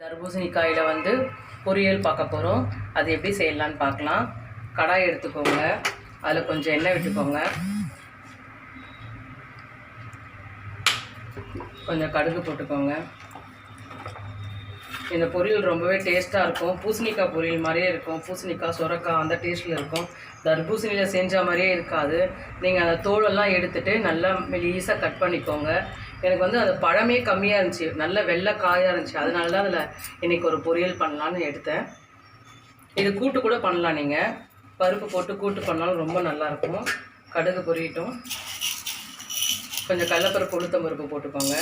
தர்பூசணிக்காயில் வந்து பொரியல் பார்க்க போகிறோம். அது எப்படி செய்யலான்னு பார்க்கலாம். கடாய் எடுத்துக்கோங்க, அதில் கொஞ்சம் எண்ணெய் விட்டுக்கோங்க, கொஞ்சம் கடுகு போட்டுக்கோங்க. இந்த பொரியல் ரொம்பவே டேஸ்ட்டாக இருக்கும். பூசணிக்காய் பொரியல் மாதிரியே இருக்கும். பூசணிக்காய் சொரக்காய் அந்த டேஸ்ட்டில் இருக்கும். தர்பூசணியில் செஞ்ச மாதிரியே இருக்காது. நீங்கள் அந்த தோலெல்லாம் எடுத்துகிட்டு நல்லா மெலிசாக கட் பண்ணிக்கோங்க. எனக்கு வந்து அது பழமே கம்மியாக இருந்துச்சு, நல்ல வெள்ளை காயாக இருந்துச்சு. அதனால தான் அதில் இன்றைக்கி ஒரு பொரியல் பண்ணலான்னு எடுத்தேன். இது கூட்டு கூட பண்ணலாம். நீங்கள் பருப்பு போட்டு கூட்டு பண்ணாலும் ரொம்ப நல்லாயிருக்கும். கடுகு பொரியட்டும். கொஞ்சம் கடலைப்பருப்பு உளுத்தம் பருப்பு போட்டுக்கோங்க.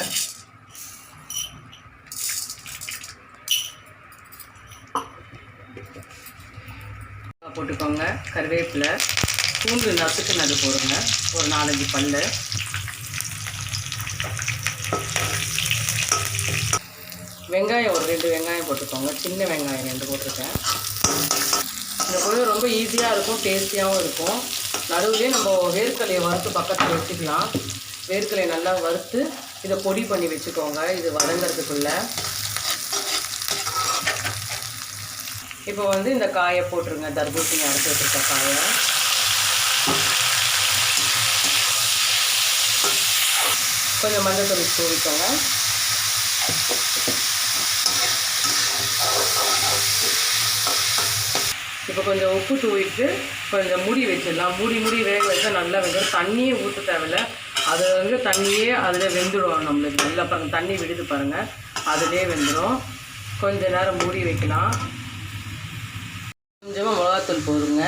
போட்டுக்கோங்க. கருவேப்பிலை, பூண்டு நசுக்குனது போடுங்க, ஒரு 4-5 பல்லு. வெங்காயம் ஒரு 2 வெங்காயம் போட்டுக்கோங்க. சின்ன வெங்காயம் 2 போட்டிருக்கேன். இந்த பொரியல் ரொம்ப ஈஸியாக இருக்கும், டேஸ்டியாகவும் இருக்கும். நடுவுலேயே நம்ம வேர்க்கலையை வறுத்து பக்கத்தில் வச்சுக்கலாம். வேர்க்கலையை நல்லா வறுத்து இதை பொடி பண்ணி வச்சுக்கோங்க, இது வதங்கிறதுக்குள்ளே. இப்போ வந்து இந்த காயை போட்டுருங்க, தர்பூசணி அரைச்சி வச்சுருக்க காயை. கொஞ்சம் மஞ்சள் தூள் தூவிக்கோங்க. இப்போ கொஞ்சம் உப்பு தூவிட்டு கொஞ்சம் மூடி வச்சிடலாம். மூடி வேக வச்சா நல்லா வெந்துடும். தண்ணியே ஊற்ற தேவையில்லை. அது வந்து தண்ணியே அதில் வெந்துடும். நம்மளுக்கு நல்லா பாருங்கள், தண்ணி விடுது பாருங்கள், அதிலே வெந்துடும். கொஞ்ச நேரம் மூடி வைக்கலாம். கொஞ்சமாக மிளகாத்தூள் போடுங்க,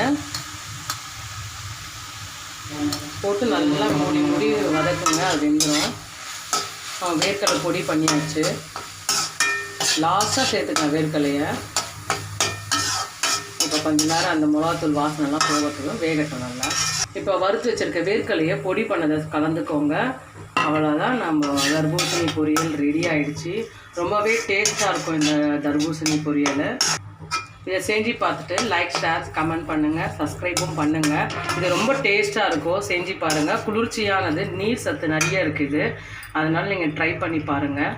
போட்டு நல்லா மூடி வதக்குங்க. அது வெந்துடும். வேர்க்கடலை பொடி பண்ணியாச்சு. லாஸ்ட்டாக சேர்த்துக்கேன் வேர்க்கலையை. இப்போ கொஞ்ச நேரம் அந்த மிளகாத்தூள் வாசனைலாம் போகட்டும், வேகட்டும் நல்லா. இப்போ வறுத்து வச்சுருக்க வேர்க்கலையை பொடி பண்ணதை கலந்துக்கோங்க. அவ்வளோதான், நம்ம தர்பூசணி பொரியல் ரெடி ஆகிடுச்சு. ரொம்பவே டேஸ்ட்டாக இருக்கும் இந்த தர்பூசணி பொரியல். இதை செஞ்சு பார்த்துட்டு லைக், ஷேர், கமெண்ட் பண்ணுங்கள், சப்ஸ்கிரைபும் பண்ணுங்கள். இது ரொம்ப டேஸ்ட்டாக இருக்கும், செஞ்சு பாருங்கள். குளிர்ச்சியானது, நீர் சத்து நிறைய இருக்குது. அதனால் நீங்கள் ட்ரை பண்ணி பாருங்கள்.